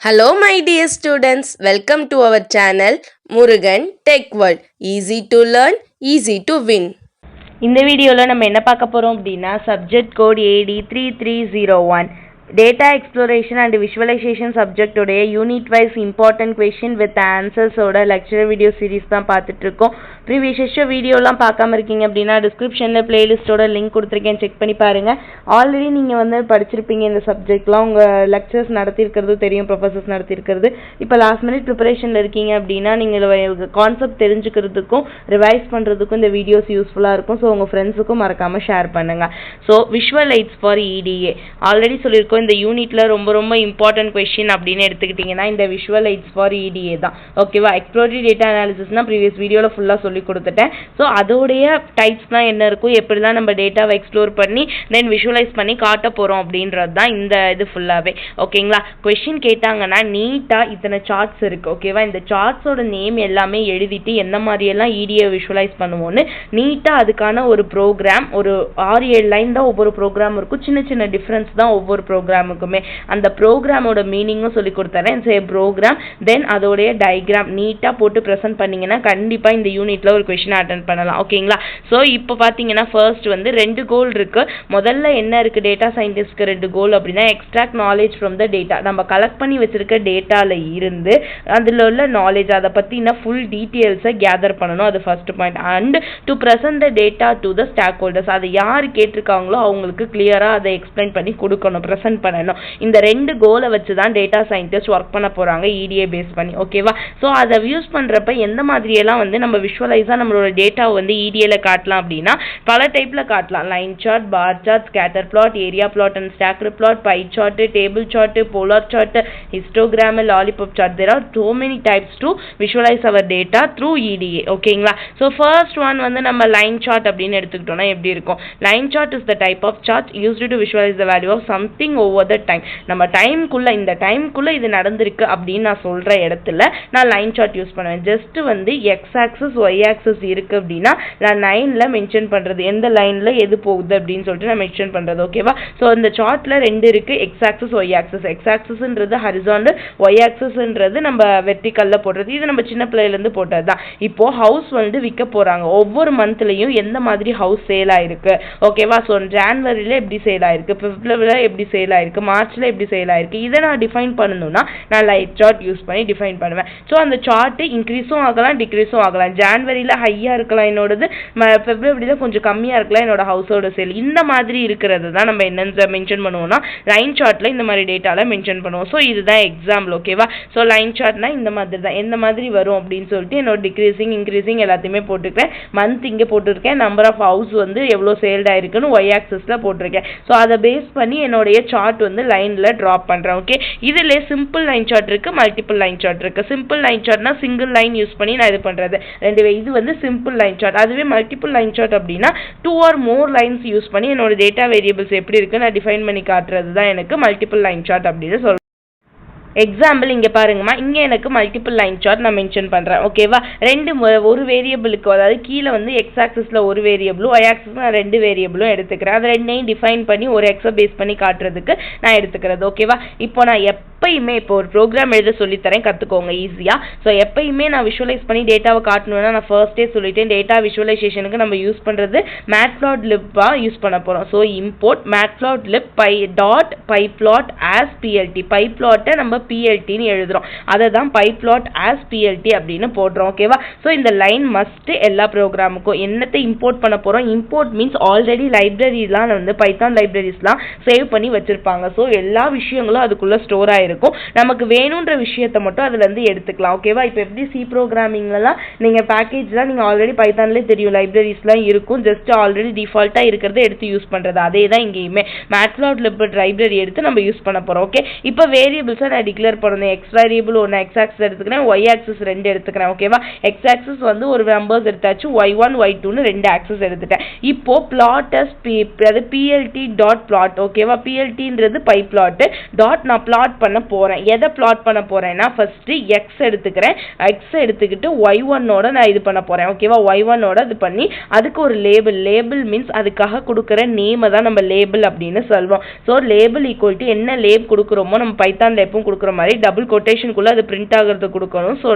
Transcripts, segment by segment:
Hello my dear students, welcome to our channel Murugan Tech World. Easy to learn, easy to win. இந்த வீடியோவில் நம்ம என்ன பார்க்க போகிறோம் அப்படின்னா subject code AD3301 data exploration and visualisation சப்ஜெக்டோடைய unit wise important question with ஆன்சர்ஸோட lecture video series தான் பார்த்துட்ருக்கோம். ப்ரீவியஸ் வீடியோலாம் பார்க்காம இருக்கீங்க அப்படின்னா டிஸ்கிரிப்ஷனில் பிளேலிஸ்ட்டோட லிங்க் கொடுத்துருக்கேன், செக் பண்ணி பாருங்கள். ஆல்ரெடி நீங்கள் வந்து படிச்சிருப்பீங்க இந்த சப்ஜெக்ட்லாம், உங்கள் லெக்சர்ஸ் நடத்தியிருக்கிறது தெரியும், ப்ரொஃபஸர்ஸ் நடத்தியிருக்கிறது. இப்போ லாஸ்ட் மினிட் ப்ரிப்பரேஷனில் இருக்கீங்க அப்படின்னா நீங்கள் கான்செப்ட் தெரிஞ்சுக்கிறதுக்கும் ரிவைஸ் பண்ணுறதுக்கும் இந்த வீடியோஸ் யூஸ்ஃபுல்லாக இருக்கும். ஸோ உங்கள் ஃப்ரெண்ட்ஸுக்கும் மறக்காமல் ஷேர் பண்ணுங்கள். So visual AIDS for EDA already சொல்லியிருக்கோம். இந்த யூனிட்ல ரொம்ப இம்பார்ட்டன்ட் கொஸ்டின் அப்படின்னு எடுத்துக்கிட்டீங்கன்னா இந்த விஷுவல் எய்ட்ஸ் ஃபார் EDA தான். ஓகேவா? எக்ஸ்ப்ளோரேட்டரி டேட்டா அனாலிசிஸ்னா ப்ரீவியஸ் வீடியோவில் ஃபுல்லாக சொல்லி கொடுத்துட்டேன். ஸோ அதோடைய டைப்ஸ் தான் என்ன இருக்கும், எப்படிலாம் நம்ம டேட்டாவை எக்ஸ்ப்ளோர் பண்ணி தென் விஷுவலைஸ் பண்ணி காட்ட போகிறோம் அப்படின்றது தான் இந்த இது ஃபுல்லாகவே. ஓகேங்களா? கொஸ்டின் கேட்டாங்கன்னா நீட்டாக இத்தனை சார்ட்ஸ் இருக்குது. ஓகேவா? இந்த சார்ட்ஸோட நேம் எல்லாமே எழுதிட்டு எந்த மாதிரியெல்லாம் EDA விஷுவலைஸ் பண்ணுவோன்னு நீட்டாக அதுக்கான ஒரு ப்ரோக்ராம், ஒரு 6-7 லைன் தான் ஒவ்வொரு ப்ரோக்ராம் இருக்கும். சின்ன டிஃப்ரென்ஸ் தான் ஒவ்வொரு ப்ரோக்ராமுக்குமே. அந்த ப்ரோக்ராமோட மீனிங்கும் சொல்லி கொடுத்துறேன். ப்ரோக்ராம் தென் அதோடைய டயக்ராம் நீட்டாக போட்டு ப்ரெசென்ட் பண்ணிங்கன்னா கண்டிப்பாக இந்த யூனிட்ல ஒரு கொஸ்டின் அட்டென்ட் பண்ணலாம். ஓகேங்களா? ஸோ இப்போ பார்த்தீங்கன்னா ஃபர்ஸ்ட் வந்து 2 கோல் இருக்கு. முதல்ல என்ன இருக்கு, டேட்டா சயின்டிஸ்ட்க்கு 2 கோல் அப்படின்னா extract knowledge from the data. நம்ம கலெக்ட் பண்ணி வச்சிருக்க டேட்டால இருந்து அதில் உள்ள நாலேஜ், அதை பற்றின ஃபுல் டீட்டெயில்ஸை கேதர் பண்ணணும். அது first point. And to present the data to the stockholders, அதை யார் கேட்டிருக்காங்களோ அவங்களுக்கு கிளியராக அதை எக்ஸ்பிளைன் பண்ணி கொடுக்கணும், ப்ரெசென்ட் பண்ணணும். இந்த 2 கோலை வச்சு தான் டேட்டா சயின்டிஸ்ட் ஒர்க் பண்ண போறாங்க EDA பேஸ் பண்ணி. ஓகேவா? ஸோ அதை யூஸ் பண்றப்ப எந்த மாதிரியெல்லாம் வந்து நம்ம விஷுவலைஸா நம்மளோட டேட்டாவை வந்து EDAல காட்டலாம் அப்படின்னா பல டைப்ல காட்டலாம். Line chart, bar chart, scatter plot, area plot and stacker plot, pie chart, table chart, polar chart, histogram, lollipop chart. There are so many types to visualize our data through EDA. ஓகேங்களா? So first one வந்து நம்ம line chart அப்படின்னு எடுத்துக்கிட்டோம்னா எப்படி இருக்கும்? Line chart is the type of chart used to visualize the value of something over the time. நம்ம டைம்குள்ள இந்த டைம்குள்ள இது நடந்திருக்கு அப்படின்னு நான் சொல்ற இடத்துல நான் லைன் சார்ட் யூஸ் பண்ணுவேன். ஜஸ்ட் வந்து எக்ஸ் ஆக்சிஸ் ஒய் ஆக்சிஸ் இருக்கு அப்படின்னா நான் லைன்ல மென்ஷன் பண்றது, எந்த லைன்ல எது போகுது அப்படின்னு சொல்லிட்டு நான் மென்ஷன் பண்றது. ஓகேவா? ஸோ இந்த சார்ட்ல 2 இருக்கு, X axis Y axis. X ஆக்சிஸ்ன்றது ஹரிசாண்டல், ஒய் ஆக்சிஸ்ன்றது நம்ம வெர்டிகல்ல போடுறது. இது நம்ம சின்ன பிள்ளையில இருந்து போட்டது தான். இப்போ ஹவுஸ் வந்து விற்க போறாங்க. ஒவ்வொரு மந்த்லயும் எந்த மாதிரி ஹவுஸ் சேல் ஆயிருக்கு. ஓகேவா? ஸோ ஜான்வரியில எப்படி சேல் ஆயிருக்கு, பிப்ரவரியில எப்படி சேல் ஆயிருக்கு, மார்ச்ல எப்படி சேல் ஆயிருக்கு, இதை நான் டிஃபைன் பண்ணணும்னா நான் லைட் சார்ட் யூஸ் பண்ணி டிஃபைன் பண்ணுவேன். ஸோ அந்த சார்ட் இன்க்ரீஸும் ஆகலாம், டிக்ரீஸும் ஆகலாம். ஜான்வரியில ஹையா இருக்கலாம் என்னோடது, பிப்ரவரியில கொஞ்சம் கம்மியா இருக்கலாம் என்னோட ஹவுஸோட சேல். இந்த மாதிரி இருக்கிறது தான் நம்ம என்னன்னு மென்ஷன் பண்ணுவோம்னா லைன் சார்ட்ல இந்த மாதிரி டேட்டால மென்ஷன் பண்ணுவோம். ஸோ இதுதான் எக்ஸாம்பிள். ஓகேவா? ஸோ லைன் சார்ட்னா இந்த மாதிரி தான், எந்த மாதிரி வரும் அப்படின்னு சொல்லிட்டு என்னோட டிக்ரீசிங் இன்க்ரீசிங் எல்லாத்தையுமே போட்டுருக்கேன். மந்த் இங்கே போட்டிருக்கேன், நம்பர் ஆஃப் ஹவுஸ் வந்து எவ்வளோ சேல்ட் ஆயிருக்குன்னு ஒய் ஆக்சிஸ்ல போட்டிருக்கேன். ஸோ அதை பேஸ் பண்ணி என்னுடைய சார்ட் வந்து லைன்ல டிராப் பண்றேன். ஓகே? இதுல சிம்பிள் லைன் சார்ட் இருக்கு, மல்டிபிள் லைன் சார்ட் இருக்கு. சிம்பிள் லைன் சார்ட்னா சிங்கிள் லைன் யூஸ் பண்ணி நான் இது பண்றது. இது வந்து சிம்பிள் லைன் சார்ட். அதுவே மல்டிபிள் லைன் சார்ட் அப்படின்னா 2 or more லைன்ஸ் யூஸ் பண்ணி என்னோட டேட்டா வேரியபிள்ஸ் எப்படி இருக்கு நான் டிஃபைன் பண்ணி காட்டுறது தான் எனக்கு மல்டிபிள் லைன் சார்ட் அப்படின்னு சொல்றேன். எக்ஸாம்பிள் இங்கே பாருங்கம்மா, இங்கே எனக்கு மல்டிபிள் லைன் சார்ட் நான் மென்ஷன் பண்ணுறேன். ஓகேவா? ஒரு வேரியபிளுக்கு, அதாவது கீழே வந்து எக்ஸ் ஆக்சிஸில் ஒரு வேரியபிளும் ஒய் ஆக்சிஸில் நான் 2 வேரியபிளும் எடுத்துக்கிறேன். அது 2ஐயும் டிஃபைன் பண்ணி ஒரு எக்ஸை பேஸ் பண்ணி காட்டுறதுக்கு நான் எடுத்துக்கிறது. ஓகேவா? இப்போ நான் எப்பயுமே இப்போ ஒரு ப்ரோக்ராம் எழுத சொல்லித்தரேன், கற்றுக்கோங்க ஈஸியாக. ஸோ எப்பயுமே நான் விஷுவலைஸ் பண்ணி டேட்டாவை காட்டணும்னா நான் ஃபர்ஸ்டே சொல்லிட்டேன், டேட்டா விஷுவலைசேஷனுக்கு நம்ம யூஸ் பண்ணுறது மேட்ப்ளாட்லிப்பாக யூஸ் பண்ண போகிறோம். So import matplotlib pyplot as plt. பைப்ளாட்டை நம்ம PLTன்னு எழுதுறோம், அதை தான் பைப்ளாட் as PLT அப்படின்னு போடுறோம். ஓகேவா? ஸோ இந்த லைன் மஸ்ட் எல்லா ப்ரோக்ராமுக்கும். என்னத்தை இம்போர்ட் பண்ண போகிறோம்? இம்போர்ட் மீன்ஸ் ஆல்ரெடி லைப்ரரிலாம் வந்து பைத்தான் லைப்ரரிஸ்லாம் சேவ் பண்ணி வச்சிருப்பாங்க. ஸோ எல்லா விஷயங்களும் அதுக்குள்ள ஸ்டோர் ஆயிருக்கும். நமக்கு வேணுன்ற விஷயத்தை மட்டும் அதுல இருந்து எடுத்துக்கலாம். ஓகேவா? இப்போ எப்படி சி ப்ரோக்ராமிங்லாம் நீங்க பேக்கேஜ்லாம் நீங்க ஆல்ரெடி பைத்தான்லேயே தெரியும், லைப்ரரிஸ்லாம் இருக்கும். ஜஸ்ட் ஆல்ரெடி டிஃபால்ட்டா இருக்கிறத எடுத்து யூஸ் பண்றது. அதே தான் இங்கேயுமே மேட்ப்ளாட்லிப் லைப்ரரி எடுத்து நம்ம யூஸ் பண்ண போறோம். ஓகே? இப்போ வேரியபிள்ஸை நான் டிக்ளேர் பண்ணணும். எக்ஸ் வேரியபிள் ஒன்று எக்ஸ் ஆக்சிஸ் எடுத்துக்கிறேன், ஒய் ஆக்சிஸ் 2 எடுத்துக்கிறேன். ஓகேவா? எக்ஸ் ஆக்சிஸ் வந்து ஒரு நம்பர்ஸ் எடுத்தாச்சு, y1 y2ன்னு 2 ஆக்சிஸ் எடுத்துட்டேன். இப்போ பிளாட் PLT டாட் பிளாட். ஓகேவா? PLTன்றது பை பிளாட் டாட் நான் பிளாட் பண்ண பண்ண போகிறேன். எதை பிளாட் பண்ண போகிறேன்னா ஃபஸ்ட்டு எக்ஸ் எடுத்துக்கிறேன். எக்ஸ் எடுத்துக்கிட்டு y1ஓட நான் இது பண்ண போகிறேன். ஓகேவா, y1ஓட இது பண்ணி அதுக்கு ஒரு லேபிள் மீன்ஸ் அதுக்காக கொடுக்குற நேமை தான் நம்ம லேபிள் அப்படின்னு சொல்லுவோம். ஸோ லேபிள் ஈக்குவல் டு என்ன லேப் கொடுக்குறோமோ நம்ம பைத்தான்ல எப்பவும் கொடுக்குற மாதிரி டபுள் கொட்டேஷனுக்குள்ளே அது பிரிண்ட் ஆகிறது கொடுக்கணும். ஸோ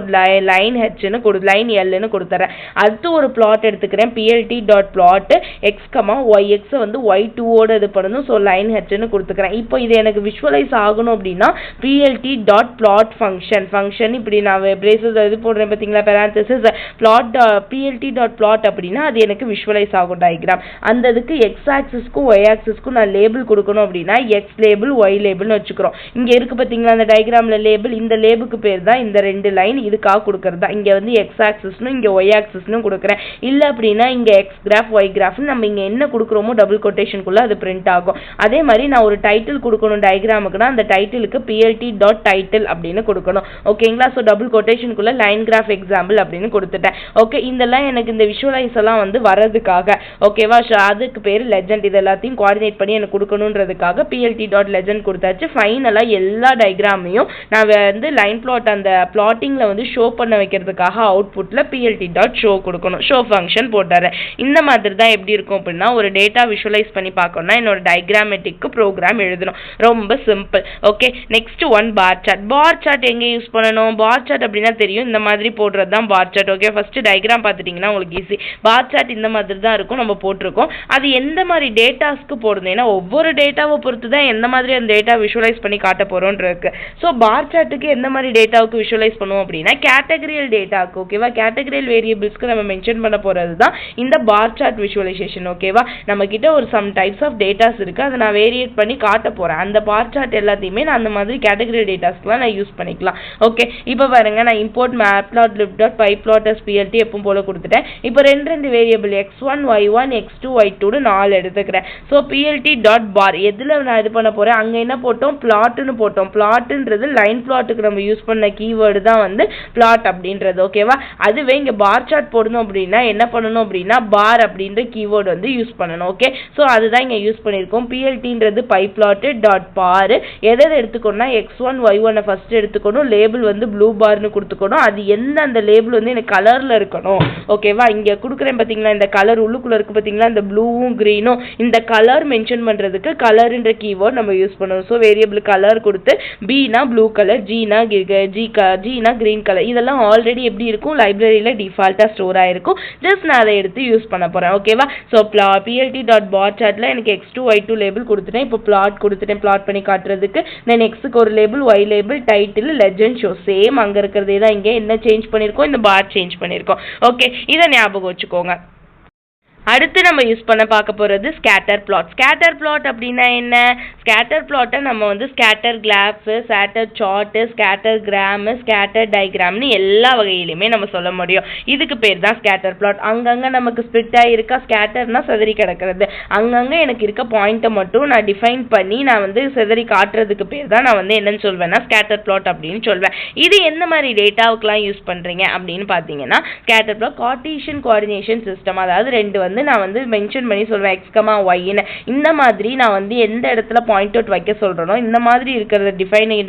லைன் ஹெச்னு லைன் எல்னு கொடுத்துறேன். அடுத்து ஒரு பிளாட் எடுத்துக்கிறேன். PLT dot plot x y எக்ஸை வந்து y2ஓட இது பண்ணணும். ஸோ லைன் ஹெச்னு கொடுத்துக்கிறேன். இப்போ இது எனக்கு விஷுவலைஸ் ஆகணும் அப்படின்னா பிஎல்டி டாட் பிளாட் ஃபங்க்ஷன் இப்படி நான் பிரேசஸ் இது போடுறேன் பார்த்தீங்களா, parenthesis plot PLT dot plot அப்படின்னா அது எனக்கு விஷுவலைஸ் ஆகும் டயக்ராம். அந்த இதுக்கு எக்ஸ் ஆக்சிஸ்க்கும் ஒய் ஆக்சிஸ்க்கும் நான் லேபிள் கொடுக்கணும் அப்படின்னா எக்ஸ் லேபிள் ஒய் லேபிள்னு வச்சுக்கிறோம். இங்கே இருக்கு பார்த்தீங்களா அந்த டயக்ராம்ல லேபிள், இந்த லேபுக்கு பேர் தான் இந்த ரெண்டு லைன் இதுக்காக கொடுக்கறது தான். இங்கே வந்து எக்ஸ் ஆக்சிஸ்னும் இங்கே ஒய் ஆக்சிஸ்னும் கொடுக்குறேன். இல்லை அப்படின்னா இங்கே எக்ஸ் கிராஃப் ஒய் கிராஃப்னு நம்ம இங்கே என்ன கொடுக்குறோமோ டபுள் கொட்டேஷனுக்குள்ள அது பிரிண்ட் ஆகும். அதே மாதிரி நான் ஒரு டைட்டில் கொடுக்கணும் டயக்ராமுக்குன்னா அந்த டைட்டிலுக்கு பிஎல்டி டாட் டைட்டில் அப்படின்னு கொடுக்கணும். ஓகேங்களா, ஸோ டபுள் கொட்டேஷனுக்குள்ள லைன் கிராஃப் எக்ஸாம்பிள் அப்படின்னு கொடுத்துட்டேன். ஓகே, இதெல்லாம் எனக்கு இந்த விஷுவலைஸ் எல்லாம் வந்து வரதுக்காக ஓகேவா, அதுக்கு பேர் லெஜெண்ட். இது எல்லாத்தையும் கோஆர்டினேட் பண்ணி எனக்கு கொடுக்கணுன்றதுக்காக பிஎல்டி டாட் லெஜெண்ட் கொடுத்தாச்சு. ஃபைனலாக எல்லா டயக்ராமையும் நான் வந்து லைன் பிளாட் அந்த பிளாட்டிங்கில் வந்து ஷோ பண்ண வைக்கிறதுக்காக அவுட்புட்டில் பிஎல்டி டாட் ஷோ கொடுக்கணும். ஷோ ஃபங்க்ஷன் போட்டாரு. இந்த மாதிரி தான் எப்படி இருக்கும் அப்படின்னா ஒரு டேட்டா விஷுவலைஸ் பண்ணி பார்க்கணும்னா என்னோட டயக்ராமேட்டிக்கு ப்ரோக்ராம் எழுதணும். ரொம்ப simple. Okay, next one bar chart. Bar chart எங்கே யூஸ் பண்ணணும்? பார் சார்ட் அப்படின்னா தெரியும், இந்த மாதிரி போடுறது தான் bar chart. Okay, first diagram பார்த்துட்டிங்கன்னா உங்களுக்கு ஈஸி. பார் சார்ட் இந்த மாதிரி தான் இருக்கும், நம்ம போட்டிருக்கோம். அது எந்த மாதிரி டேட்டாஸ்க்கு போடுது, ஏன்னா ஒவ்வொரு டேட்டாவை பொறுத்து தான் எந்த மாதிரி அந்த டேட்டா விஷுவலைஸ் பண்ணி காட்ட போகிறோன்னு இருக்கு. ஸோ பார் சார்ட்டுக்கு எந்த மாதிரி டேட்டாவுக்கு விஷுவலைஸ் பண்ணுவோம் அப்படின்னா கேட்டகரியல் டேட்டாவுக்கு. ஓகேவா, கேட்டகரியல் வேரியபிள்ஸ்க்கு நம்ம மென்ஷன் பண்ண போகிறது தான் இந்த பார் சார்ட் விஷுவலைசேஷன். ஓகேவா, நம்ம கிட்ட ஒரு சம் டைப்ஸ் ஆஃப் டேட்டாஸ் இருக்குது, அதை நான் வேரியேட் பண்ணி காட்ட போகிறேன். அந்த பார் சார்ட் எல்லாத்தையுமே நான் அந்த மாதிரி கேட்டகரியல் டேட்டாஸ்க்குலாம் நான் யூஸ் பண்ணிக்கலாம். ஓகே, இப்போ பாருங்க, நான் import matplotlib dot pyplot as PLT எப்பவும் போல கொடுத்துட்டேன். இப்போ ரெண்டு variable x1 y1 x2 y2 4 எடுத்துக்கிறேன். ஸோ பிஎல்டி டாட் பார் எதில் நான் இது பண்ண போகிறேன், அங்கே என்ன போட்டோம், பிளாட்டுன்னு போட்டோம். பிளாட்டுன்றது லைன் பிளாட்டுக்கு நம்ம யூஸ் பண்ண கீவேர்டு தான் வந்து பிளாட் அப்படின்றது. ஓகேவா, அதுவே இங்கே பார் சார்ட் போடணும் அப்படின்னா என்ன பண்ணணும் அப்படின்னா பார் அப்படின்ற கீவேர்டு வந்து யூஸ் பண்ணணும். ஓகே, ஸோ அதுதான் இங்கே யூஸ் பண்ணியிருக்கோம். பிஎல்டின்றது பைப்ளாட்டு டாட் பார் எதை எடுத்துக்கணும்னா x1 y1 ஃபர்ஸ்ட் எடுத்துக்கணும். லேபிள் வந்து ப்ளூ பார்னு கொடுத்துக்கணும். அது எந்த அந்த லேபிள் வந்து எனக்கு கலரில் இருக்கணும். ஓகேவா, இங்கே கொடுக்குறேன் பார்த்தீங்களா, இந்த கலர் உள்ளுக்குள்ளே இருக்குது பார்த்தீங்களா, இந்த ப்ளூவும் க்ரீனும், இந்த கலர் மென்ஷன் பண்ணுறதுக்கு கலர்ன்ற கீவேர்ட் நம்ம யூஸ் பண்ணுவோம். ஸோ வேரியபிள் கலர் கொடுத்து பினா blue colour, Jeena green colour, இதெல்லாம் ஆல்ரெடி எப்படி இருக்கும் லைப்ரரியில் டிஃபால்ட்டாக ஸ்டோர் ஆகிருக்கும். ஜஸ்ட் நான் அதை எடுத்து யூஸ் பண்ண போகிறேன். ஓகேவா, ஸோ பிஎல்டி டாட் பார் சார்ட்டில் எனக்கு x2 y2 லேபிள் கொடுத்துட்டேன். இப்போ பிளாட் கொடுத்துட்டேன் பிளாட் பண்ணி காட்டுறதுக்கு. தென் எக்ஸுக்கு ஒரு label, y label, title, legend, show. Same அங்கே இருக்கிறதே தான் இங்கே என்ன சேஞ்ச் பண்ணியிருக்கோம், இந்த பார் சேஞ்ச் பண்ணியிருக்கோம். ஓகே, இதை ஞாபகம் வச்சுக்கோங்க. அடுத்து நம்ம யூஸ் பண்ண பார்க்க போகிறது ஸ்கேட்டர் பிளாட். ஸ்கேட்டர் பிளாட் அப்படின்னா என்ன? ஸ்கேட்டர் பிளாட்டை நம்ம வந்து scatter graph, scatter chart, scattergram, scatter டயக்ராம்னு எல்லா வகையிலுமே நம்ம சொல்ல முடியும். இதுக்கு பேர் தான் ஸ்கேட்டர் பிளாட். அங்கங்கே நமக்கு ஸ்பிரிட்டாக இருக்கா, ஸ்கேட்டர்னா செதறி கிடக்கிறது. அங்கங்கே எனக்கு இருக்க பாயிண்ட்டை மட்டும் நான் டிஃபைன் பண்ணி நான் வந்து செதறி காட்டுறதுக்கு பேர் தான் நான் வந்து என்னன்னு சொல்வேன்னா ஸ்கேட்டர் பிளாட் அப்படின்னு சொல்வேன். இது எந்த மாதிரி டேட்டாவுக்குலாம் யூஸ் பண்ணுறீங்க அப்படின்னு பார்த்தீங்கன்னா scatter plot Cartesian coordination system, அதாவது ரெண்டு வந்து நான் வந்து மென்ஷன் பண்ணி சொல்வேன் x, y-ன்னு. இந்த மாதிரி நான் வந்து எந்த இடத்துல பாயிண்ட் அவுட் வைக்க சொல்றேனோ இந்த மாதிரி இருக்கிற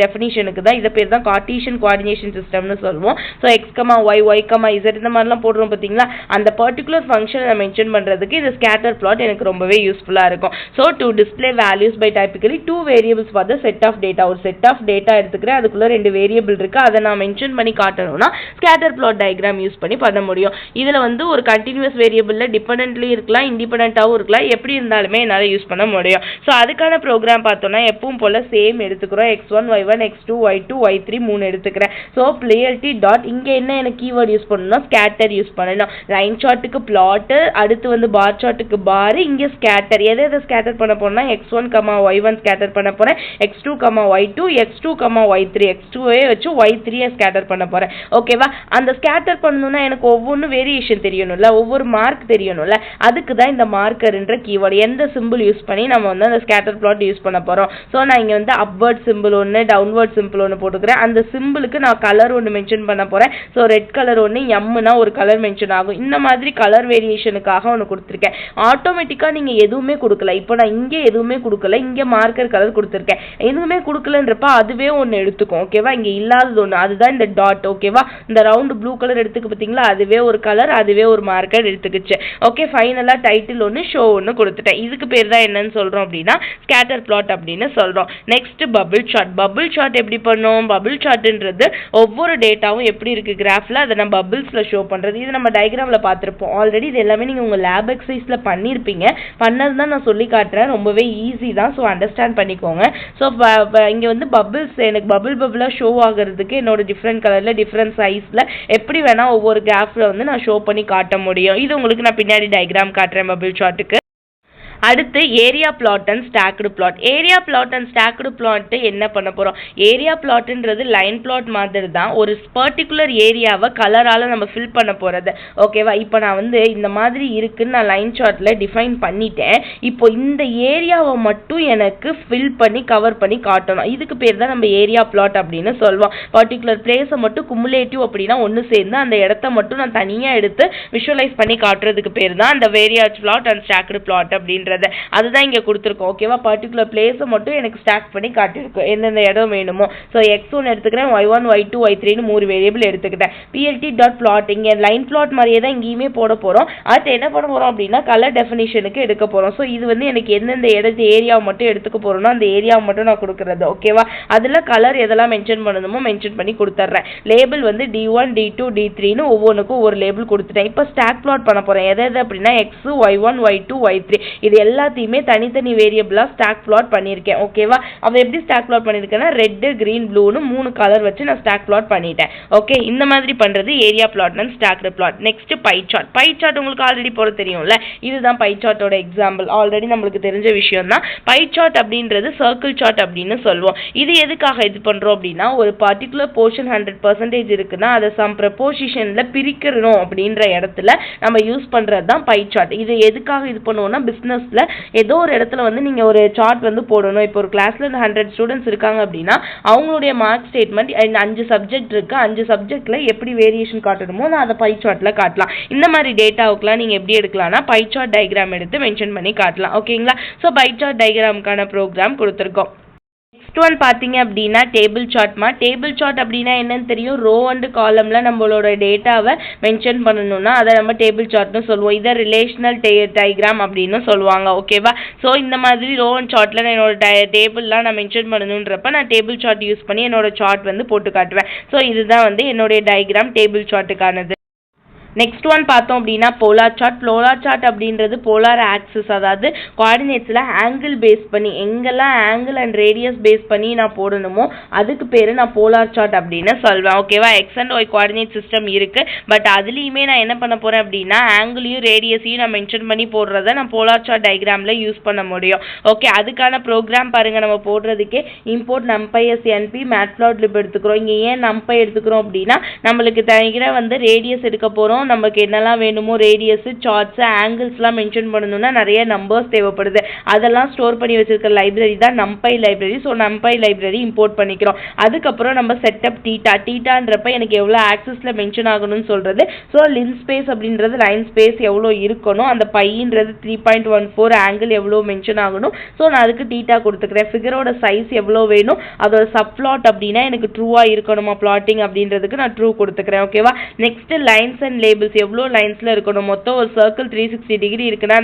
டெஃபினிஷனுக்கு தான் இதை பேர் தான் கார்ட்டீசியன் கோஆர்டினேஷன் சிஸ்டம்னு சொல்லுவோம். So x, y, y, z இந்த மாதிரிலாம் போடுறோம் பார்த்தீங்களா, அந்த பர்டிகுலர் ஃபங்க்ஷனை நான் மென்ஷன் பண்ணுறதுக்கு இந்த ஸ்கேட்டர் பிளாட் எனக்கு ரொம்பவே யூஸ்ஃபுல்லாக இருக்கும். So to display values by typically two variables for the set of data. ஒரு செட் ஆஃப் டேட்டா எடுத்துக்கிறேன், அதுக்குள்ள ரெண்டு வேரியபிள் இருக்கு, அதை நான் மென்ஷன் பண்ணி காட்டணும்னா ஸ்கேட்டர் பிளாட் டயக்ராம் யூஸ் பண்ணி பண்ண முடியும். இதில் வந்து ஒரு கண்டினியூஸ் வேரியபிளில் டிபெண்டன்ட்லி இருக்கலாம், இண்டிபெண்டன்ட்டாகவும் இருக்கலாம், எப்படி இருந்தாலுமே என்னால் யூஸ் பண்ண முடியும். ஸோ அதுக்கான ப்ரோக்ராம் பார்த்தோம்னா எப்பவும் போல் சேம் எடுத்துக்கிறோம். x1 y1 x2 y2 y3 3 எடுத்துக்கிறேன். ஸோ பிஎல்டி டாட் இங்கே என்ன எனக்கு கீவேர்ட் யூஸ் பண்ணணும், ஸ்கேட்டர் யூஸ் பண்ணணும். லைன் சார்ட்டுக்கு பிளாட்டு, அடுத்து வந்து பார் சார்ட்டுக்கு பார், இங்கே ஸ்கேட்டர். எதை ஸ்கேட்டர் பண்ண போறேன்னா x1, y1 ஸ்கேட்டர் பண்ண போகிறேன், x2, y2, x2, y3, x2வே வச்சு y3 ஸ்கேட்டர் பண்ண போகிறேன். ஓகேவா, அந்த ஸ்கேட்டர் பண்ணணும்னா எனக்கு ஒவ்வொன்றும் வேரியேஷன் தெரியணும்ல, ஒவ்வொரு மார்க் தெரியணும்ல. அதுக்கு தான் இந்த மார்க்கர்ன்ற கீவேர்டு. எந்த சிம்பிள் யூஸ் பண்ணி நம்ம வந்து அந்த ஸ்கேட்டர் பிளாட் யூஸ் பண்ண போறோம். ஸோ நான் இங்க வந்து அப்வர்ட் சிம்பிள் ஒன்று, டவுன்வர்ட் சிம்பிள் ஒன்று போட்டுக்கிறேன். அந்த சிம்பிளுக்கு நான் கலர் ஒன்று மென்ஷன் பண்ண போறேன். ஸோ ரெட் கலர் ஒன்று, எம்னா ஒரு கலர் மென்ஷன் ஆகும். இந்த மாதிரி கலர் வேரியேஷனுக்காக ஒன்று கொடுத்துருக்கேன். ஆட்டோமேட்டிக்கா நீங்க எதுவுமே கொடுக்கல. இப்போ நான் இங்கே எதுவுமே கொடுக்கல, இங்க மார்க்கர் கலர் கொடுத்துருக்கேன். எதுவுமே கொடுக்கலன்றப்ப அதுவே ஒன்று எடுத்துக்கும். ஓகேவா? இங்க இல்லாதது ஒன்று, அதுதான் இந்த டாட். ஓகேவா? இந்த ரவுண்ட் ப்ளூ கலர் எடுத்துக்கு பார்த்தீங்களா, அதுவே ஒரு கலர், அதுவே ஒரு மார்க்கர் எடுத்துக்கிச்சு. ஓகே, ஃபைனலா டைட்டில் ஒன்று, ஷோ ஒன்று கொடுத்துட்டேன். இதுக்கு பேர் தான் என்னன்னு சொல்றோம் அப்படின்னா ஸ்கேட்டர் பிளாட் அப்படின்னு சொல்றோம். Next bubble chart. Bubble chart எப்படி பண்ணோம்? பபிள் சார்ட்ன்றது ஒவ்வொரு டேட்டாவும் எப்படி இருக்கு கிராஃப்ல அதை நம்ம பபிள்ஸ்ல ஷோ பண்றது. இது நம்ம டயக்ராம்ல பார்த்திருப்போம் ஆல்ரெடி. இது எல்லாமே நீங்க உங்க லேப் எக்ஸசைஸ்ல பண்ணிருப்பீங்க. பண்ணது தான் நான் சொல்லி காட்டுறேன். ரொம்பவே ஈஸி தான். ஸோ அண்டர்ஸ்டாண்ட் பண்ணிக்கோங்க. ஸோ இங்க வந்து பபிள்ஸ் எனக்கு பபிளா ஷோ ஆகிறதுக்கு என்னோட டிஃப்ரெண்ட் கலர்ல டிஃப்ரெண்ட் சைஸ்ல எப்படி வேணா ஒவ்வொரு கிராஃப்ல வந்து நான் ஷோ பண்ணி காட்ட முடியும். இது உங்களுக்கு நான் பின்னாடி டயக்ராம் காட்டுறேன் பபிள் சார்ட்டுக்கு. அடுத்து area plot and stacked plot. Area plot and stacked plot என்ன பண்ண போறோம்? ஏரியா பிளாட்ன்றது லைன் பிளாட் மாதிரி தான். ஒரு பர்டிகுலர் ஏரியாவை கலரால நம்ம ஃபில் பண்ண போறது. ஓகேவா? இப்போ நான் வந்து இந்த மாதிரி இருக்குன்னு நான் லைன் சார்ட்ல டிஃபைன் பண்ணிட்டேன். இப்போ இந்த ஏரியாவை மட்டும் எனக்கு ஃபில் பண்ணி கவர் பண்ணி காட்டணும். இதுக்கு பேர் தான் நம்ம ஏரியா பிளாட் அப்படின்னு சொல்லுவோம். பர்டிகுலர் பிளேஸை மட்டும் குமுலேட்டிவ் அப்படின்னா ஒன்று சேர்ந்து அந்த இடத்த மட்டும் நான் தனியாக எடுத்து விஷுவலைஸ் பண்ணி காட்டுறதுக்கு பேர் தான் அந்த area plot and stacked plot அப்படின்ற. அதுதான் இங்க கொடுத்திருக்கோம். ஓகேவா? பர்டிகுலர் பிளேஸ் மட்டும் எனக்கு ஸ்டாக் பண்ணி காட்டியிருக்கும் எந்தெந்த இடம் வேணுமோ. ஸோ x1 எடுத்துக்கிறேன், y1 y2 y3 3 வேரியபிள் எடுத்துக்கிட்டேன். plt டாட் பிளாட் இங்க லைன் பிளாட் மாதிரியே தான் இங்கேயுமே போட போறோம். அடுத்து என்ன பண்ண போறோம் அப்படின்னா கலர் டெஃபினிஷனுக்கு எடுக்க போறோம். ஸோ இது வந்து எனக்கு எந்தெந்த இடத்து ஏரியாவை மட்டும் எடுத்துக்க போறோம்னா அந்த ஏரியாவை மட்டும் நான் கொடுக்கறது. ஓகேவா? அதுல கலர் எதெல்லாம் மென்ஷன் பண்ணணுமோ மென்ஷன் பண்ணி கொடுத்துட்றேன். லேபிள் வந்து d1 d2 d3ன்னு ஒவ்வொன்றுக்கும் ஒரு லேபிள் கொடுத்துட்டேன். இப்போ ஸ்டாக் பிளாட் பண்ண போறேன். எது அப்படின்னா x y1 y2 y3 இது எல்லாத்தையுமே தனித்தனி வேரியபிளா ஸ்டாக் பிளாட் பண்ணியிருக்கேன். ஓகேவா? அதை எப்படி ஸ்டாக் பிளாட் பண்ணியிருக்கேன்னா ரெட், கிரீன், ப்ளூன்னு 3 கலர் வச்சு நான் ஸ்டாக் பிளாட் பண்ணிட்டேன். ஓகே, இந்த மாதிரி பண்றது area plot and stacked plot. Next pie chart. Pie chart உங்களுக்கு ஆல்ரெடி போல தெரியும்ல. இதுதான் பை சார்ட்டோட எக்ஸாம்பிள். ஆல்ரெடி நம்மளுக்கு தெரிஞ்ச விஷயம் தான். பை சார்ட் அப்படின்றது சர்க்கிள் சார்ட் அப்படின்னு சொல்லுவோம். இது எதுக்காக இது பண்றோம் அப்படின்னா ஒரு பர்டிகுலர் போர்ஷன் 100% இருக்குன்னா அதை சம் ப்ரொபோசிஷன்ல பிரிக்கணும் அப்படின்ற இடத்துல நம்ம யூஸ் பண்றது தான் பை சார்ட். இது எதுக்காக இது பண்ணுவோம்னா பிசினஸ்ல ஏதோ ஒரு இடத்துல வந்து நீங்க ஒரு சார்ட் வந்து போடணும். இப்போ ஒரு கிளாஸ்ல 100 ஸ்டூடெண்ட்ஸ் இருக்காங்க அப்படின்னா அவங்களுடைய மார்க் ஸ்டேட்மெண்ட் 5 சப்ஜெக்ட் இருக்கு. 5 சப்ஜெக்ட்ல எப்படி வேரியேஷன் காட்டணுமோ நான் அதை பை சார்ட்ல காட்டலாம். இந்த மாதிரி டேட்டாவுக்குலாம் நீங்க எப்படி எடுக்கலாம்னா பை சார்ட் டயக்ராம் எடுத்து மென்ஷன் பண்ணி காட்டலாம். ஓகேங்களா? ஸோ பை சார்ட் டயக்ராமுக்கான ப்ரோக்ராம் கொடுத்துருக்கோம். நெக்ஸ்ட் ஒன் பார்த்தீங்க அப்படின்னா டேபிள் சார்ட்மா. டேபிள் சார்ட் அப்படின்னா என்னன்னு தெரியும்? ரோ அண்ட் காலம்ல நம்மளோட டேட்டாவை மென்ஷன் பண்ணணும்னா அதை நம்ம டேபிள் சார்ட்னு சொல்லுவோம். இதை ரிலேஷனல் டயக்ராம் அப்படின்னு சொல்லுவாங்க. ஓகேவா? ஸோ இந்த மாதிரி ரோ அண்ட் சார்ட்ல நான் என்னோட டேபிள்லாம் நான் மென்ஷன் பண்ணணுன்றப்ப நான் டேபிள் சார்ட் யூஸ் பண்ணி என்னோட சார்ட் வந்து போட்டு காட்டுவேன். ஸோ இதுதான் வந்து என்னுடைய டயக்ராம் டேபிள் சார்ட்டுக்கானது. நெக்ஸ்ட் ஒன் பார்த்தோம் அப்படின்னா போலார் சார்ட். போலார் சார்ட் அப்படின்றது போலார் ஆக்சிஸ், அதாவது கோஆர்டினேட்ஸில் ஆங்கிள் பேஸ் பண்ணி எங்கெல்லாம் ஆங்கிள் அண்ட் ரேடியஸ் பேஸ் பண்ணி நான் போடணுமோ அதுக்கு பேர் நான் போலார் சார்ட் அப்படின்னு சொல்வேன். ஓகேவா? X and y coordinate system இருக்கு. பட் அதுலேயுமே நான் என்ன பண்ண போறேன் அப்படின்னா ஆங்கிளையும் ரேடியஸையும் நான் மென்ஷன் பண்ணி போடுறத நான் போலார் சார்ட் டயக்ராமில் யூஸ் பண்ண முடியும். ஓகே, அதுக்கான ப்ரோக்ராம் பாருங்க. நம்ம போடுறதுக்கே import numpy as np matplotlib எடுத்துக்கிறோம். இங்கே ஏன் numpy எடுத்துக்கிறோம் அப்படின்னா நம்மளுக்கு தனிக்கிற வந்து ரேடியஸ் எடுக்க போகிறோம். நமக்கு என்னெல்லாம் வேணுமோ ரேடியஸ், சார்ட்ஸ், ஆங்கிள்ஸ்லாம் மென்ஷன் பண்ணணும்னா நிறைய நம்பர்ஸ் தேவைப்படுது. அதெல்லாம் ஸ்டோர் பண்ணி வச்சிருக்க லைப்ரரி தான் numpy library. So numpy library import பண்ணிக்கிறோம். அதுக்கப்புறம் நம்ம செட்டப் டீட்டான்றப்ப எனக்கு எவ்வளோ ஆக்சஸில் மென்ஷன் ஆகணும்னு சொல்கிறது. ஸோ லின் ஸ்பேஸ் அப்படின்றது லைன் ஸ்பேஸ் எவ்வளோ இருக்கணும், அந்த பைன்றது 3.14 ஆங்கிள் எவ்வளோ மென்ஷன் ஆகணும். ஸோ நான் அதுக்கு டீட்டா கொடுத்துக்கிறேன். ஃபிகரோட சைஸ் எவ்வளோ வேணும், அதோட சப்ளாட் அப்படின்னா எனக்கு ட்ரூவாக இருக்கணுமா பிளாட்டிங் அப்படின்றதுக்கு நான் ட்ரூ கொடுத்துக்கிறேன். ஓகேவா? நெக்ஸ்ட் லைன்ஸ் அண்ட் லேபிள்ஸ் எவ்வளோ லைன்ஸ்ல இருக்கணும். மொத்தம் ஒரு சர்க்கிள் 360 டிகிரி இருக்குன்னா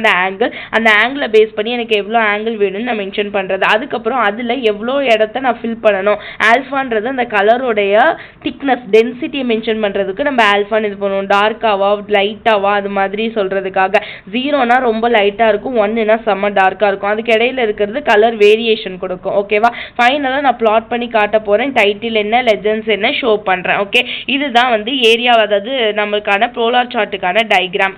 அந்த ஆங்கிளை பேஸ் பண்ணி எனக்கு எவ்வளோ ஆங்கிள் வேணும்னு நான் மென்ஷன் பண்றது. அதுக்கப்புறம் அதுல எவ்வளோ இடத்த நான் ஃபில் பண்ணணும். ஆல்ஃபான்றது அந்த கலருடைய திக்னஸ் டென்சிட்டியை மென்ஷன் பண்றதுக்கு நம்ம ஆல்ஃபான் இது பண்ணுவோம். டார்க்காவா லைட்டாவா அது மாதிரி சொல்றதுக்காக. 0னா ரொம்ப லைட்டா இருக்கும், 1னா செம்ம டார்க்கா இருக்கும். அதுக்கு இடையில இருக்கிறது கலர் வேரியேஷன் கொடுக்கும். ஓகேவா? ஃபைனலா நான் பிளாட் பண்ணி காட்ட போறேன். டைட்டில் என்ன, லெஜெண்ட்ஸ் என்ன ஷோ பண்றேன். ஓகே, இதுதான் வந்து ஏரியா, அதாவது நம்மளுக்கான போலார் சார்ட்டுக்கான டயக்ராம்.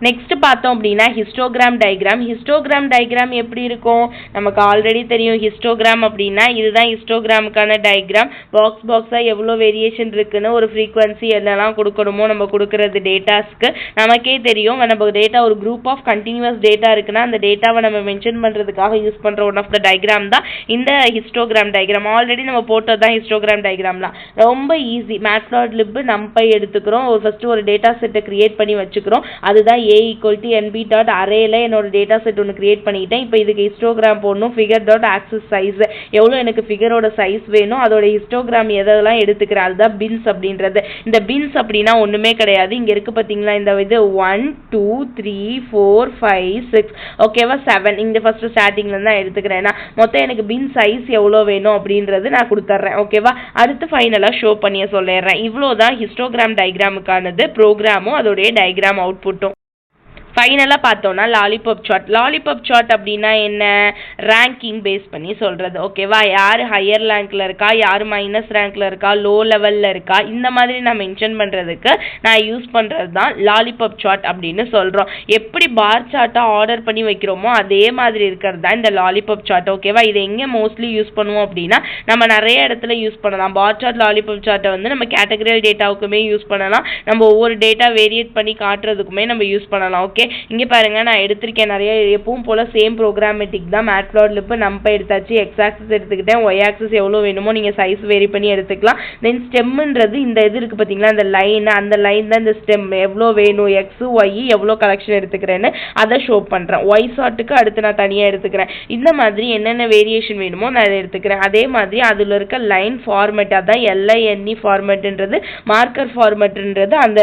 நெக்ஸ்ட் பார்த்தோம் அப்படின்னா ஹிஸ்டோகிராம் டயக்ராம் எப்படி இருக்கும், நமக்கு ஆல்ரெடி தெரியும். ஹிஸ்டோகிராம் அப்படின்னா இதுதான் ஹிஸ்டோகிராமுக்கான டயக்ராம். பாக்ஸா எவ்வளோ வேரியேஷன் இருக்குன்னு ஒரு ஃப்ரீக்வன்சி என்னெல்லாம் கொடுக்கணுமோ நம்ம கொடுக்கறது டேட்டாஸ்க்கு நமக்கே தெரியும். நம்ம டேட்டா ஒரு குரூப் ஆஃப் கண்டினியூஸ் டேட்டா இருக்குன்னா அந்த டேட்டாவை நம்ம மென்ஷன் பண்ணுறதுக்காக யூஸ் பண்ணுற ஒன் ஆஃப் த டயக்ராம் தான் இந்த ஹிஸ்டோகிராம் டயக்ராம். ஆல்ரெடி நம்ம போட்டது தான் ஹிஸ்டோகிராம் டயக்ராம்லாம். ரொம்ப ஈஸி. மேட்ப்ளாட்லிப் நம்பை எடுத்துக்கிறோம். ஃபர்ஸ்ட் ஒரு டேட்டா செட்டை கிரியேட் பண்ணி வச்சுக்கிறோம். அதுதான் a=nb.arrayல என்னோட டேட்டா செட் ஒன்று கிரியேட் பண்ணிக்கிட்டேன். இப்போ இதுக்கு ஹிஸ்டோகிராம் போடணும். figure.axis size எவ்வளோ எனக்கு ஃபிகரோட சைஸ் வேணும், அதோட ஹிஸ்டோகிராம் எதெல்லாம் எடுத்துக்கிறேன், அதுதான் பின்ஸ் அப்படின்றது. இந்த பின்ஸ் அப்படின்னா ஒன்றுமே கிடையாது. இங்கே இருக்கு பார்த்தீங்களா, இந்த இது 1 2 3 4 5 6 ஓகேவா 7 இந்த ஃபர்ஸ்ட் ஸ்டார்டிங்ல தான் எடுத்துக்கிறேன். மொத்தம் எனக்கு பின் சைஸ் எவ்வளோ வேணும் அப்படின்றது நான் கொடுத்துட்றேன். ஓகேவா, அடுத்து ஃபைனலாக ஷோ பண்ணிய சொல்லிடுறேன். இவ்வளோதான் ஹிஸ்டோகிராம் டயக்ராமுக்கானது, ப்ரோக்ராமும் அதோடைய டயக்ராம் அவுட்புட்டும். ஃபைனலாக பார்த்தோன்னா லாலிபாப் சார்ட் அப்படின்னா என்ன, ரேங்கிங் பேஸ் பண்ணி சொல்கிறது. ஓகேவா, யார் ஹையர் ரேங்க்ல இருக்கா, யார் மைனஸ் ரேங்க்ல இருக்கா, லோ லெவலில் இருக்கா, இந்த மாதிரி நான் மென்ஷன் பண்ணுறதுக்கு நான் யூஸ் பண்ணுறது தான் லாலிபாப் சார்ட் அப்படின்னு சொல்கிறோம். எப்படி பார் சார்ட்டை ஆர்டர் பண்ணி வைக்கிறோமோ அதே மாதிரி இருக்கிறது தான் இந்த லாலிபாப் சார்ட். ஓகேவா, இதை எங்கே மோஸ்ட்லி யூஸ் பண்ணுவோம் அப்படின்னா நம்ம நிறைய இடத்துல யூஸ் பண்ணலாம். பார் சார்ட் லாலிபாப் சார்ட்டை வந்து நம்ம கேட்டகரியல் டேட்டாவுக்குமே யூஸ் பண்ணலாம், நம்ம ஒவ்வொரு டேட்டா வேரியேட் பண்ணி காட்டுறதுக்குமே நம்ம யூஸ் பண்ணலாம். ஓகே, இங்கே பாருங்க நான் எடுத்திருக்கேன் நிறைய. எப்பவும் போல சேம் ப்ரோக்ராமேட்டிக் தான். மேட்ப்ளாட்லிப் நம்பை எடுத்தாச்சு, எக்ஸ் ஆக்சிஸ் எடுத்துக்கிட்டேன், ஒய் ஆக்சிஸ் எவ்வளோ வேணுமோ நீங்கள் சைஸ் வேரி பண்ணி எடுத்துக்கலாம். தென் ஸ்டெம்ன்றது இந்த இது இருக்குது பார்த்தீங்களா, இந்த லைன், அந்த லைன் தான் இந்த ஸ்டெம். எவ்வளோ வேணும், எக்ஸு ஒய் எவ்வளோ கலெக்ஷன் எடுத்துக்கிறேன்னு அதை ஷோ பண்ணுறேன். ஒய் ஷார்ட்டுக்கு அடுத்து நான் தனியாக எடுத்துக்கிறேன். இந்த மாதிரி என்னென்ன வேரியேஷன் வேணுமோ நான் அதை எடுத்துக்கிறேன். அதே மாதிரி அதில் இருக்க லைன் ஃபார்மேட், அதான் LINE ஃபார்மேட்டுன்றது, மார்க்கர் ஃபார்மேட்டுன்றது அந்த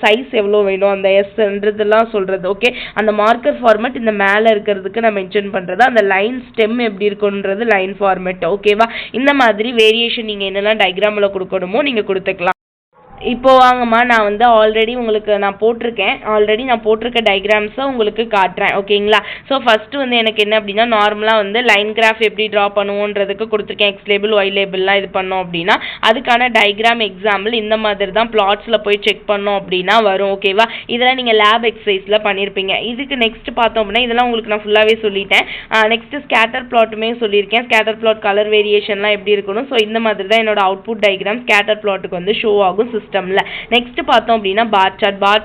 சைஸ் எவ்வளோ வேணும் அந்த எஸ்ன்றதெல்லாம் சொல்கிறது. ஓகே, அந்த மார்க்கர் ஃபார்மேட் இந்த மேலே இருக்கிறதுக்கு நான் மென்ஷன் பண்ணுறது. அந்த லைன் ஸ்டெம் எப்படி இருக்குன்றது லைன் ஃபார்மேட். ஓகேவா, இந்த மாதிரி வேரியேஷன் நீங்கள் என்னெல்லாம் டயக்ராமில் கொடுக்கணுமோ நீங்கள் கொடுத்துக்கலாம். இப்போ வாங்கம்மா, நான் வந்து ஆல்ரெடி நான் போட்டிருக்க டயக்ராம்ஸை உங்களுக்கு காட்டுறேன். ஓகேங்களா, ஸோ ஃபஸ்ட்டு வந்து எனக்கு என்ன அப்படின்னா நார்மலாக வந்து லைன் கிராஃப் எப்படி ட்ரா பண்ணுவோன்றதுக்கு கொடுத்துருக்கேன். எக்ஸ் லேபிள் ஒய் லேபிள்லாம் இது பண்ணோம் அப்படின்னா அதுக்கான டயக்ராம் எக்ஸாம்பிள் இந்த மாதிரி தான் பிளாட்ஸில் போய் செக் பண்ணோம் அப்படின்னா வரும். ஓகேவா, இதெல்லாம் நீங்கள் லேப் எக்ஸசைஸில் பண்ணியிருப்பீங்க. இதுக்கு நெக்ஸ்ட் பார்த்தோம் அப்படின்னா இதெல்லாம் உங்களுக்கு நான் ஃபுல்லாகவே சொல்லிட்டேன். நெக்ஸ்ட்டு ஸ்கேட்டர் பிளாட்டுமே சொல்லியிருக்கேன். ஸ்கேட்டர் பிளாட் கலர் வேரியேஷன்லாம் எப்படி இருக்கணும். ஸோ இந்த மாதிரி தான் என்னோட அவுட்புட் டயக்ராம் ஸ்கேட்டர் பிளாட்டுக்கு வந்து ஷோ ஆகும் சிஸ்டம்ல. நெக்ஸ்ட் பார்த்தோம் அப்படின்னா பார்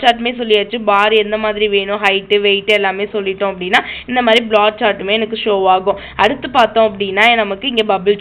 சார்ட்மே சொல்லியாச்சு. பார் எந்த மாதிரி வேணும், ஹைட்டு வெயிட் எல்லாமே சொல்லிட்டோம் அப்படின்னா இந்த மாதிரி பார் சார்ட்டுமே எனக்கு ஷோ ஆகும். அடுத்து பார்த்தோம் அப்படின்னா நமக்கு இங்கே பபிள்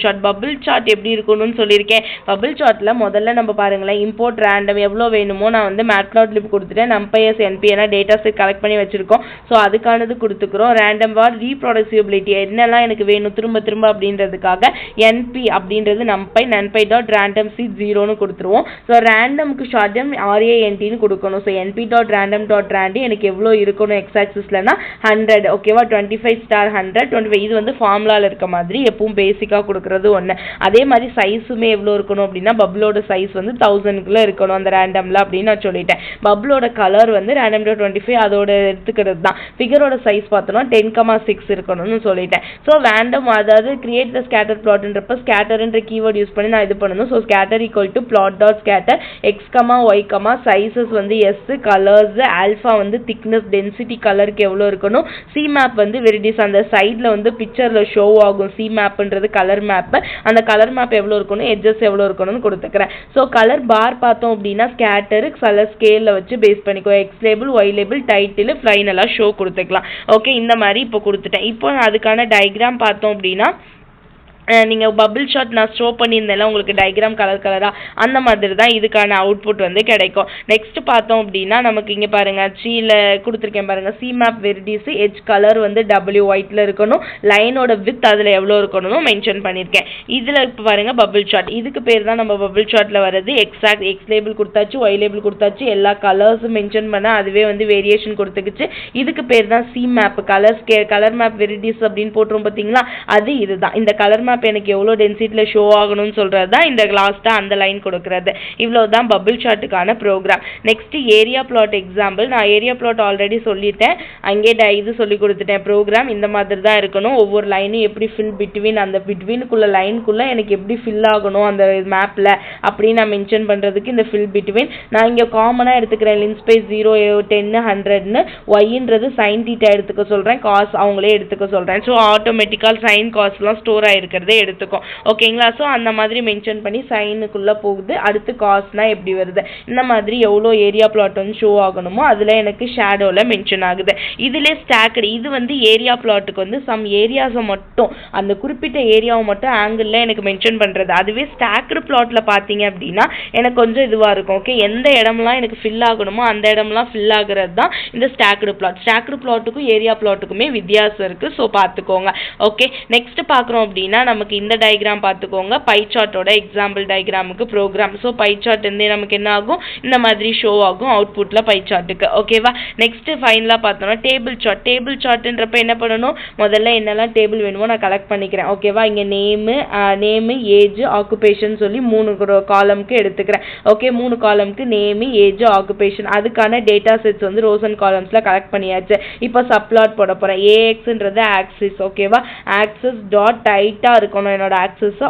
சார்ட் எப்படி இருக்கணும்னு சொல்லியிருக்கேன். பபிள் சார்ட்ல முதல்ல நம்ம பாருங்களேன், இம்போர்ட் ரேண்டம் எவ்வளோ வேணுமோ நான் வந்து மேட்ப்ளாட்லிப் கொடுத்துட்டேன். நம்பைஎஸ் என்பி ஏன்னா டேட்டா செட் கலெக்ட் பண்ணி வச்சிருக்கோம். ஸோ அதுக்கானது கொடுத்துக்கிறோம். ரேண்டம் பார் ரீப்ரொடக்சிபிலிட்டி என்னெல்லாம் எனக்கு வேணும் திரும்ப அப்படின்றதுக்காக என்பி அப்படின்றது numpy.randomseed0ன்னு கொடுத்துருவோம். ஸோ ரேண்டமுக்கு ஷார்ட் டேர்ம் RANTன்னு கொடுக்கணும். ஸோ np.random.rand எனக்கு எவ்வளோ இருக்கணும் எக்ஸ் ஆக்சிஸ்லனா 100. ஓகேவா, 25 * 100 25. இது வந்து ஃபார்முலாவில் இருக்க மாதிரி எப்பவும் பேசிக்காக கொடுக்குறது ஒன்று. அதே மாதிரி சைஸுமே எவ்வளோ இருக்கணும் அப்படின்னா பப்ளோட சைஸ் வந்து 1000க்குள்ளே இருக்கணும் அந்த ரேண்டமில் அப்படின்னு நான் சொல்லிட்டேன். பப்ளோட கலர் வந்து random.25 அதோட எடுத்துக்கிறது தான். ஃபிகரோட சைஸ் பார்த்தோம்னா 10,6 இருக்கணும்னு சொல்லிட்டேன். ஸோ ரேண்டம் அதாவது கிரியேட் த ஸ்கேட்டர் பிளாட்ன்றப்ப ஸ்கேட்டர்ன்ற கீவேர்ட் யூஸ் பண்ணி நான் இது பண்ணணும். So scatter = plot.scatter x, y, sizes வந்து s, கலர்ஸ் ஆல்ஃபா வந்து திக்னஸ் டென்சிட்டி கலருக்கு எவ்வளோ இருக்கணும். சி மேப் வந்து வெரிடிஸ் அந்த சைடில் வந்து பிக்சரில் ஷோ ஆகும். சி மேப்ன்றது கலர் மேப். அந்த கலர் மேப் எவ்வளோ இருக்கணும், எட்ஜஸ் எவ்வளோ இருக்கணும்னு கொடுத்துக்கிறேன். ஸோ கலர் பார் பார்த்தோம் அப்படின்னா ஸ்கேட்டரு கலர் ஸ்கேலில் வச்சு பேஸ் பண்ணிக்கோ. X label y label title ஃபைனலாக ஷோ கொடுத்துக்கலாம். ஓகே, இந்த மாதிரி இப்போ கொடுத்துட்டேன். இப்போ அதுக்கான டயக்ராம் பார்த்தோம் அப்படின்னா நீங்கள் பபிள் ஷாட் நான் ஷோ பண்ணியிருந்தேன் உங்களுக்கு டயக்ராம் கலராக அந்த மாதிரி தான் இதுக்கான அவுட்புட் வந்து கிடைக்கும். நெக்ஸ்ட் பார்த்தோம் அப்படின்னா நமக்கு இங்கே பாருங்கள் சீல கொடுத்துருக்கேன் பாருங்கள். சி மேப் வெரிடிஸ் எட்ஜ் கலர் வந்து W ஒயிட்டில் இருக்கணும். லைனோட வித் அதில் எவ்வளோ இருக்கணும் மென்ஷன் பண்ணியிருக்கேன். இதில் இப்போ பாருங்கள் பபிள் ஷாட், இதுக்கு பேர் தான் நம்ம பபிள் ஷாட்டில் வர்றது. எக்ஸ் லேபிள் கொடுத்தாச்சு, ஒய் லேபிள் கொடுத்தாச்சு, எல்லா கலர்ஸும் மென்ஷன் பண்ண அதுவே வந்து வேரியேஷன் கொடுத்துக்குச்சு. இதுக்கு பேர் தான் சி மேப் கலர் மேப் வெரிடிஸ் அப்படின்னு போட்டுரும் பார்த்தீங்களா, அது இதுதான். இந்த கலர் மேப் எனக்கு எவ்வளோ டென்சிட்டியில் ஷோ ஆகணும்னு சொல்கிறது தான் இந்த லாஸ்ட்டாக அந்த லைன் கொடுக்குறது. இவ்வளோ தான் பபிள் சார்ட்டுக்கான program. Next area plot example. நான் ஏரியா பிளாட் ஆல்ரெடி சொல்லிட்டேன், அங்கே இது சொல்லி கொடுத்துட்டேன். ப்ரோக்ராம் இந்த மாதிரி தான் இருக்கணும். ஒவ்வொரு லைனும் எப்படி ஃபில் பிட்வீன் அந்த பிட்வீனுக்குள்ள லைனுக்குள்ளே எனக்கு எப்படி ஃபில் ஆகணும் அந்த மேப்பில் அப்படின்னு நான் மென்ஷன் பண்ணுறதுக்கு இந்த ஃபில் பிட்வீன் நான் இங்கே காமனாக எடுத்துக்கிறேன் லின்ஸ்பேஸ் 0 10 100ன்னு ஒய்ன்றது சைன் தீட்டா எடுத்துக்க சொல்கிறேன், காஸ் அவங்களே எடுத்துக்க சொல்கிறேன். ஸோ ஆட்டோமேட்டிக்காக சைன் காஸ்லாம் ஸ்டோர் ஆகிருக்கிறதே எடுத்துக்கும். ஓகேங்களா? ஸோ அந்த மாதிரி மென்ஷன் பண்ணி சைனுக்குள்ளே போகுது. அடுத்து காஸ்னா எப்படி வருது, இந்த மாதிரி எவ்வளோ ஏரியா பிளாட் வந்து ஷோ ஆகணுமோ அதில் எனக்கு ஷேடோவில் மென்ஷன் ஆகுது. இதிலே ஸ்டாக்கடு இது வந்து ஏரியா பிளாட்டுக்கு வந்து சம் ஏரியாஸை மட்டும் அந்த குறிப்பிட்ட ஏரியாவை மட்டும் ஆங்கிளில் எனக்கு மென்ஷன் பண்ணுறது. அதுவே ஸ்டாக்கடு பிளாட்டில் பார்த்தீங்க அப்படின்னா எனக்கு கொஞ்சம் இதுவாக இருக்கும். ஓகே, எந்த இடம்லாம் எனக்கு ஃபில் ஆகணுமோ அந்த இடம்லாம் ஃபில் ஆகுறது தான் இந்த ஸ்டாக்கடு பிளாட். ஸ்டாக்கடு பிளாட்டுக்கும் ஏரியா பிளாட்டுக்குமே வித்தியாசம் இருக்குது. ஸோ பார்த்துக்கோங்க. ஓகே, நெக்ஸ்ட் பார்க்குறோம் அப்படின்னா நமக்கு இந்த டயக்ராம் பார்த்துக்கோங்க. பை சார்ட்டோட எக்ஸாம்பிள் டயக்ராமுக்கு ப்ரோக்ராம். ஸோ பை சார்ட் வந்து நமக்கு என்ன ஆகும், இந்த மாதிரி ஷோ ஆகும் அவுட்புட்டில் பை சார்ட்டுக்கு. ஓகேவா? நெக்ஸ்ட் ஃபைனலாக பார்த்தோம்னா டேபிள் சார்ட். டேபிள் சார்ட்டுன்றப்ப என்ன பண்ணணும், முதல்ல என்னெல்லாம் டேபிள் வேணுமோ நான் கலெக்ட் பண்ணிக்கிறேன். ஓகேவா? இங்கே நேமு ஏஜ் ஆக்குபேஷன் சொல்லி 3 காலம்க்கு எடுத்துக்கிறேன். ஓகே, 3 காலம்க்கு நேமு ஏஜ் ஆக்குபேஷன் அதுக்கான டேட்டா செட்ஸ் வந்து ரோஸ் அண்ட் காலம்ஸில் கலெக்ட் பண்ணியாச்சு. இப்போ சப்ளாட் போட போகிறேன். ஏஎக்ஸ்ன்றது ஆக்சிஸ். ஓகேவா? ஆக்சிஸ் டாட் டைட்டாக இருக்கணும் என்னோட ஆக்சிஸ்.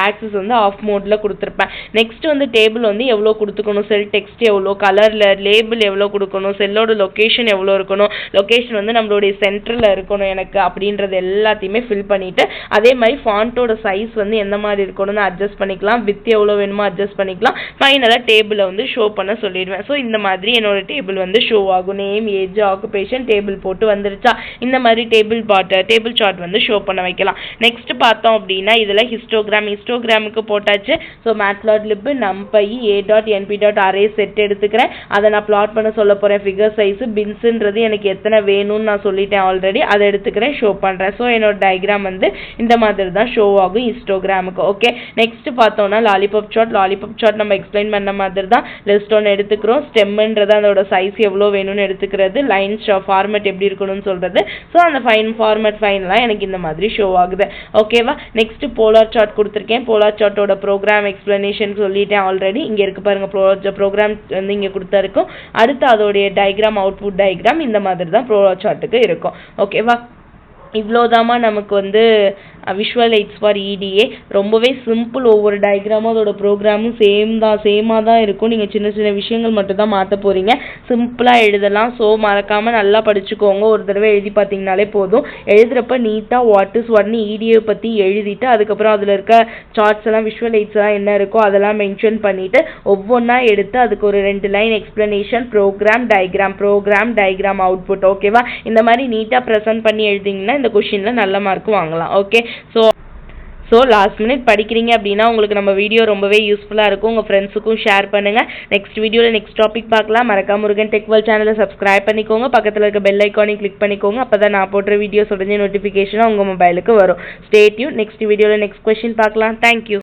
ஆக்சிஸ் வந்து ஆஃப் மோடில் கொடுத்துருப்பேன். நெக்ஸ்ட் வந்து டேபிள் வந்து எவ்வளோ கொடுத்துக்கணும், செல் டெக்ஸ்ட் எவ்வளோ, கலரில் லேபிள் எவ்வளோ கொடுக்கணும், செல்லோட லொக்கேஷன் எவ்வளோ இருக்கணும், லொக்கேஷன் வந்து நம்மளுடைய சென்டரில் இருக்கணும் எனக்கு அப்படின்றது எல்லாத்தையுமே ஃபில் பண்ணிவிட்டு அதே மாதிரி ஃபாண்ட்டோட சைஸ் வந்து எந்த மாதிரி இருக்கணும்னு அட்ஜஸ்ட் பண்ணிக்கலாம். வித் எவ்வளோ வேணுமோ அட்ஜஸ்ட் பண்ணிக்கலாம். ஃபைனலாக டேபிளை வந்து ஷோ பண்ண சொல்லிடுவேன். ஸோ இந்த மாதிரி என்னோட டேபிள் வந்து ஷோ ஆகும். நேம் ஏஜ் ஆக்குபேஷன் டேபிள் போட்டு வந்துருச்சா, இந்த மாதிரி டேபிள் சார்ட் வந்து ஷோ பண்ண வைக்கலாம். நெக்ஸ்ட் பார்த்தோம் அப்படின்னா இதில் ஹிஸ்டோகிராமுக்கு போட்டாச்சு. ஸோ மேட்லாட்லிப் நம்பை a.np.array செட் எடுத்துக்கிறேன். அதை நான் பிளாட் பண்ண சொல்ல போகிறேன். ஃபிகர் சைஸு பின்ஸுன்றது எனக்கு எத்தனை வேணும்னு நான் சொல்லிட்டேன் ஆல்ரெடி. அதை எடுத்துக்கிறேன், ஷோ பண்ணுறேன். ஸோ என்னோட டயக்ராம் வந்து இந்த மாதிரி தான் ஷோ ஆகும் ஹிஸ்டோகிராமுக்கு. ஓகே, நெக்ஸ்ட் பார்த்தோம்னா லாலிபாப் சார்ட் நம்ம எக்ஸ்பிளைன் பண்ண மாதிரி தான். லிஸ்ட் ஒன்று எடுத்துக்கிறோம். ஸ்டெம்ன்றது அதோட சைஸ் எவ்வளோ வேணும்னு எடுத்துக்கிறது. லைன்ஸ் ஃபார்மேட் எப்படி இருக்கணும்னு சொல்கிறது. ஸோ அந்த ஃபார்மேட் ஃபைனலாக எனக்கு இந்த மாதிரி ஷோ ஆகுது. ஓகேவா? நெக்ஸ்ட் போலார் சார்ட் கொடுத்துருக்கேன். போலார் சார்ட்டோட ப்ரோக்ராம் எக்ஸ்பிளனேஷன் சொல்லிட்டேன் ஆல்ரெடி. இங்கே இருக்கு பாருங்க, ப்ரோக்ராம் வந்து இங்கே கொடுத்துருக்கும். அடுத்து அதோடைய டயக்ராம் அவுட்புட் டயக்ராம் இந்த மாதிரி தான் போலார் சார்ட்டுக்கு இருக்கும். ஓகேவா? இவ்வளோதாம்மா நமக்கு வந்து விஷுவல் எய்ட்ஸ் ஃபார் இடிஏ. ரொம்பவே சிம்பிள். ஒவ்வொரு டயக்ராமும் அதோட ப்ரோக்ராமும் சேமாக தான் இருக்கும். நீங்கள் சின்ன சின்ன விஷயங்கள் மட்டும் தான் மாற்ற போகிறீங்க. சிம்பிளாக எழுதலாம். ஸோ மறக்காமல் நல்லா படிச்சுக்கோங்க. ஒரு தடவை எழுதி பார்த்தீங்கனாலே போதும். எழுதுகிறப்ப நீட்டாக வாட் இஸ் வாட்னு இடிஏ பற்றி எழுதிட்டு அதுக்கப்புறம் அதில் இருக்க சார்ட்ஸ் எல்லாம் விஷுவல் எய்ட்ஸ் எல்லாம் என்ன இருக்கோ அதெல்லாம் மென்ஷன் பண்ணிவிட்டு ஒவ்வொன்றா எடுத்து அதுக்கு ஒரு 2 line explanation, program diagram output. ஓகேவா? இந்த மாதிரி நீட்டாக ப்ரெசென்ட் பண்ணி எழுதிங்கன்னா இந்த கொஷினில் நல்ல மார்க் வாங்கலாம். ஓகே, ஸோ லாஸ்ட் மினிட் படிக்கிறீங்க அப்படின்னா உங்களுக்கு நம்ம வீடியோ ரொம்பவே யூஸ்ஃபுல்லாக இருக்கும். உங்கள் ஃப்ரெண்ட்ஸுக்கும் ஷேர் பண்ணுங்கள். நெக்ஸ்ட் வீடியோவில் நெக்ஸ்ட் டாபிக் பார்க்கலாம். மறக்காம முருகன் டெக் வேர்ல்ட் சேனலை சப்ஸ்கிரைப் பண்ணிக்கோங்க. பக்கத்தில் இருக்க பெல் ஐக்கானையும் கிளிக் பண்ணிக்கோங்க. அப்போ தான் நான் போடுற வீடியோஸ் உடனே நோட்டிஃபிகேஷனாக உங்கள் மொபைலுக்கு வரும். Stay tune. நெக்ஸ்ட் வீடியோவில் நெக்ஸ்ட் கொஸ்டின் பார்க்கலாம். தேங்க்யூ.